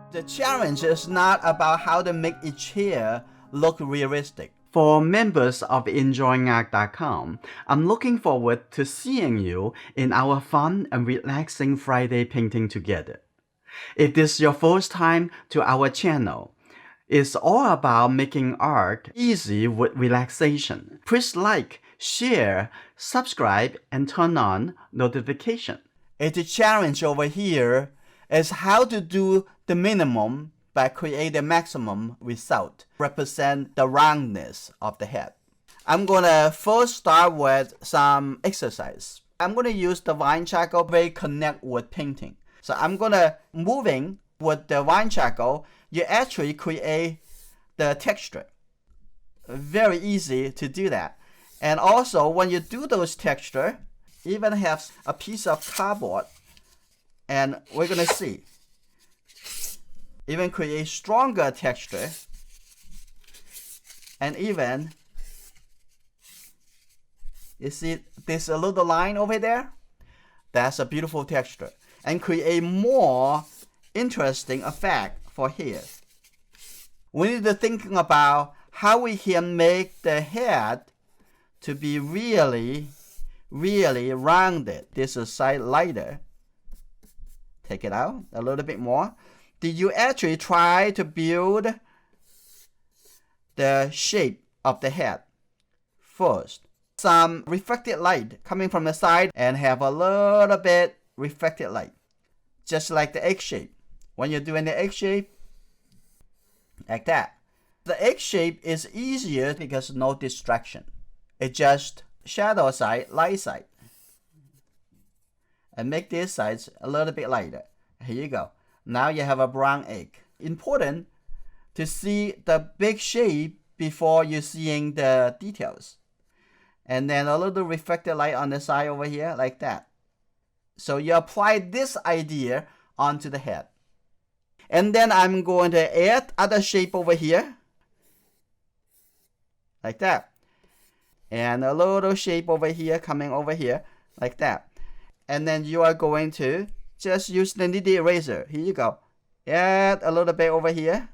The challenge is not about how to make each hair look realistic. For members of enjoyingart.com, I'm looking forward to seeing you in our fun and relaxing Friday painting together. If this is your first time to our channel, it's all about making art easy with relaxation. Please like, share, subscribe, and turn on notification. The challenge over here is how to do the minimum but create the maximum result, represent the roundness of the head. I'm gonna first start with some exercise. I'm gonna use the vine charcoal to connect with painting. So I'm gonna moving with the vine charcoal, you actually create the texture. Very easy to do that. And also when you do those texture, even have a piece of cardboard, and we're gonna see. Even create stronger texture, and even you see this little line over there, that's a beautiful texture, and create more interesting effect for hair. We need to think about how we can make the head to be really rounded. This is side lighter. Take it out a little bit more. Did you actually try to build the shape of the head first? Some reflected light coming from the side and have a little bit reflected light. Just like the egg shape. When you're doing the egg shape, like that. The egg shape is easier because no distraction. It's just shadow side, light side. And make these sides a little bit lighter. Here you go. Now you have a brown egg. Important to see the big shape before you're seeing the details. And then a little reflected light on the side over here, like that. So you apply this idea onto the head. And then I'm going to add other shape over here. Like that. And a little shape over here, coming over here, like that. And then you are going to just use the knead eraser. Here you go. Add a little bit over here,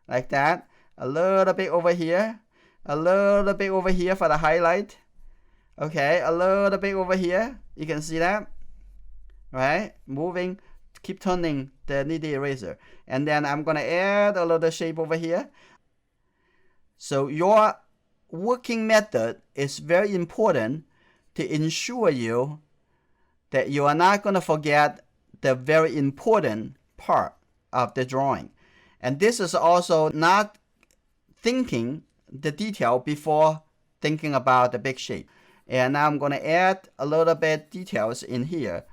like that. A little bit over here. A little bit over here for the highlight. Okay, a little bit over here. You can see that, right? Moving, keep turning the knead eraser. And then I'm gonna add a little shape over here. So your working method is very important to ensure you that you are not going to forget the very important part of the drawing. And this is also not thinking the detail before thinking about the big shape. And now I'm going to add a little bit details in here.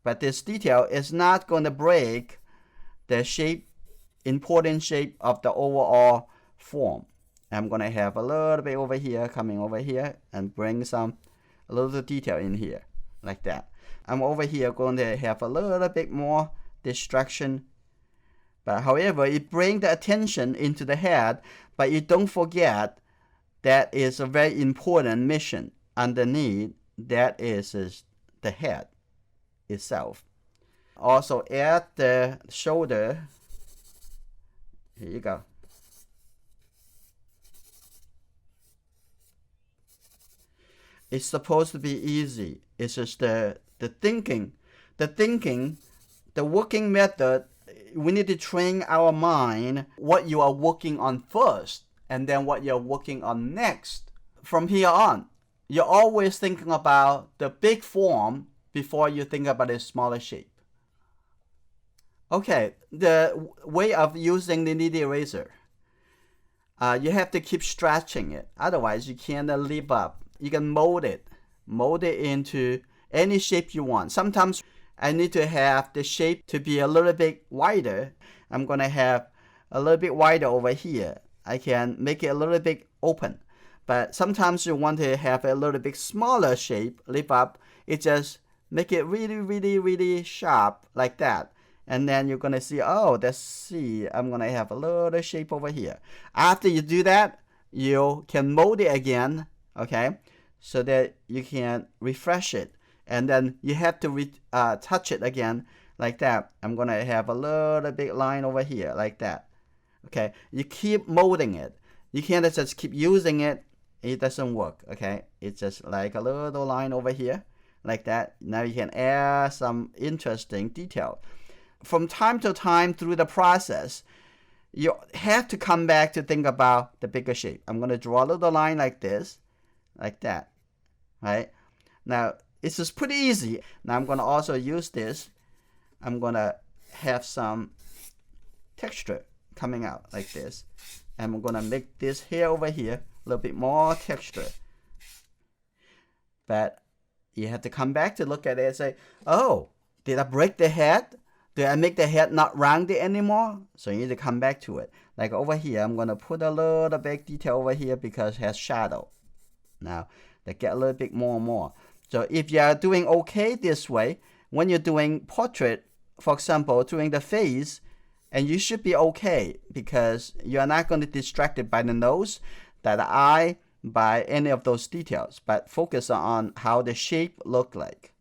But this detail is not going to break the shape, important shape of the overall form. I'm going to have a little bit over here, coming over here, and bring a little detail in here, like that. I'm over here going to have a little bit more distraction. But however, it brings the attention into the head, but you don't forget that is a very important mission underneath. That is the head itself. Also add the shoulder. Here you go. It's supposed to be easy. It's just the thinking, the working method. We need to train our mind what you are working on first and then what you're working on next. From here on, you're always thinking about the big form before you think about a smaller shape. Okay, the way of using the knead eraser. You have to keep stretching it. Otherwise, you can't lift up. You can mold it into any shape you want. Sometimes I need to have the shape to be a little bit wider. I'm going to have a little bit wider over here. I can make it a little bit open. But sometimes you want to have a little bit smaller shape, lift up. It just make it really sharp like that. And then you're going to see, oh, let's see, I'm going to have a little shape over here. After you do that, you can mold it again, okay, so that you can refresh it. And then you have to touch it again like that. I'm going to have a little big line over here, like that. Okay, you keep molding it. You can't just keep using it. It doesn't work, okay? It's just like a little line over here, like that. Now you can add some interesting detail. From time to time through the process, you have to come back to think about the bigger shape. I'm going to draw a little line like this, like that, right? Now, it's just pretty easy. Now, I'm going to also use this. I'm going to have some texture coming out like this. And I'm going to make this hair over here a little bit more texture. But you have to come back to look at it and say, oh, did I break the head? Did I make the head not rounded anymore? So you need to come back to it. Like over here, I'm going to put a little bit detail over here because it has shadow. Now, they get a little bit more and more. So if you are doing okay this way, when you're doing portrait, for example, doing the face, and you should be okay because you're not going to be distracted by the nose, by the eye, by any of those details, but focus on how the shape look like,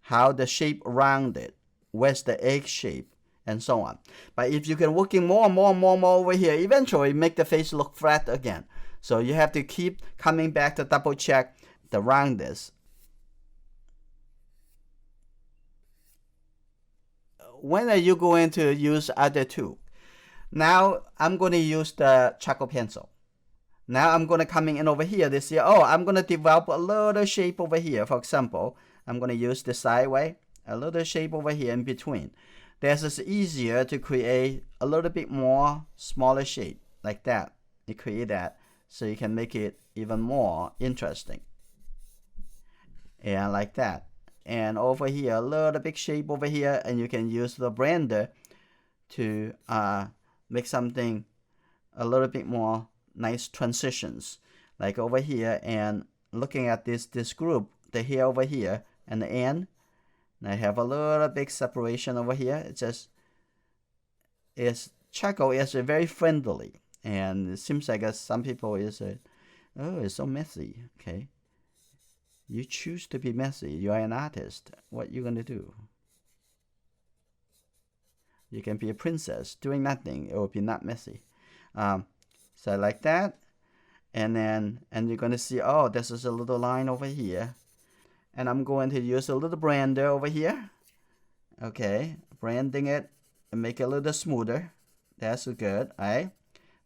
how the shape rounded, where's the egg shape, and so on. But if you can working more and more and more and more over here, eventually make the face look flat again. So you have to keep coming back to double check the roundness. When are you going to use other two? Now I'm going to use the charcoal pencil. Now I'm going to coming in over here this year. Oh, I'm going to develop a little shape over here. For example, I'm going to use the sideway, a little shape over here in between. This is easier to create a little bit more smaller shape like that. You create that so you can make it even more interesting. And like that. And over here, a little big shape over here, and you can use the blender to make something a little bit more nice transitions. Like over here, and looking at this group, the hair over here, and the end, and I have a little big separation over here. Charcoal is very friendly, and it seems like some people is oh, it's so messy. Okay. You choose to be messy. You are an artist. What you gonna do? You can be a princess doing nothing. It will be not messy. So like that, and you're gonna see. Oh, this is a little line over here, and I'm going to use a little blender over here. Okay, branding it and make it a little smoother. That's good. Right?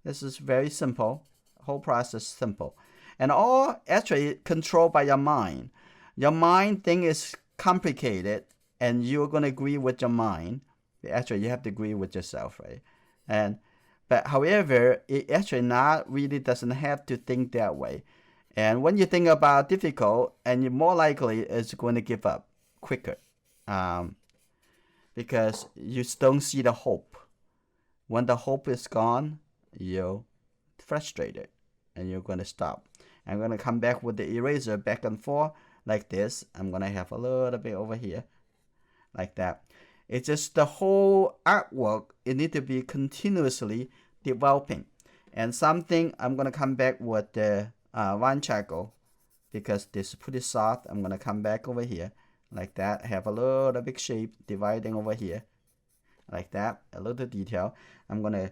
This is very simple. Whole process simple. And all actually controlled by your mind. Your mind thing is complicated, and you're going to agree with your mind. Actually, you have to agree with yourself, right? But however, it actually not really doesn't have to think that way. And when you think about difficult, and you're more likely is going to give up quicker, because you don't see the hope. When the hope is gone, you're frustrated, and you're going to stop. I'm going to come back with the eraser back and forth like this. I'm going to have a little bit over here like that. It's just the whole artwork. It needs to be continuously developing. And something I'm going to come back with the one charcoal because this is pretty soft. I'm going to come back over here like that. Have a little big shape dividing over here like that. A little detail. I'm going to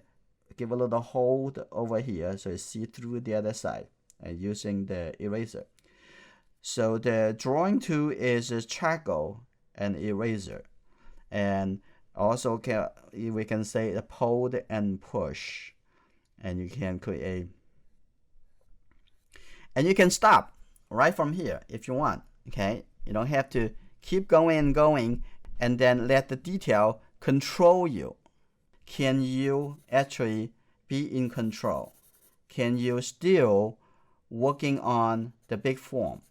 give a little hold over here so you see through the other side. Using the eraser. So the drawing tool is a charcoal and eraser, and also we can say a pull and push, and you can create, and you can stop right from here if you want. Okay, you don't have to keep going and going, and then let the detail control you. Can you actually be in control? Can you still working on the big form?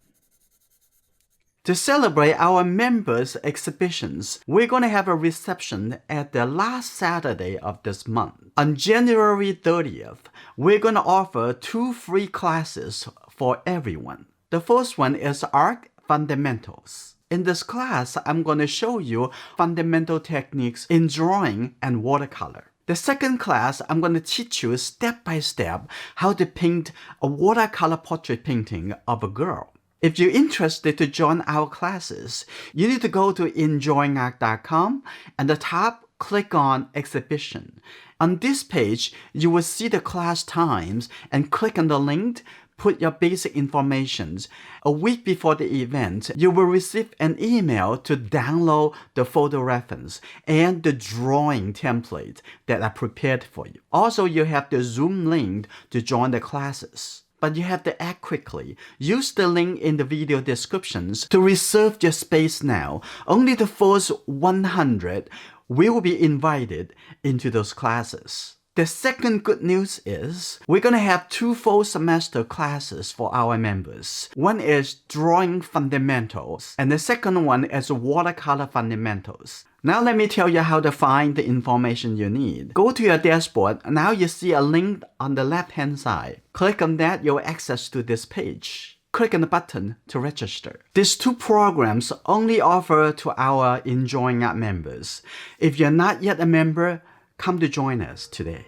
To celebrate our members' exhibitions, we're going to have a reception at the last Saturday of this month. On January 30th, we're going to offer 2 free classes for everyone. The first one is Art Fundamentals. In this class, I'm going to show you fundamental techniques in drawing and watercolor. The second class, I'm going to teach you step by step how to paint a watercolor portrait painting of a girl. If you're interested to join our classes, you need to go to enjoyingart.com and at the top, click on Exhibition. On this page, you will see the class times and click on the link, put your basic information. A week before the event, you will receive an email to download the photo reference and the drawing template that are prepared for you. Also, you have the Zoom link to join the classes. But you have to act quickly. Use the link in the video descriptions to reserve your space now. Only the first 100 will be invited into those classes. The second good news is we're going to have 2 full semester classes for our members. One is Drawing Fundamentals, and the second one is Watercolor Fundamentals. Now let me tell you how to find the information you need. Go to your dashboard. Now you see a link on the left-hand side. Click on that, you'll access to this page. Click on the button to register. These 2 programs only offer to our Enjoying Art members. If you're not yet a member, come to join us today.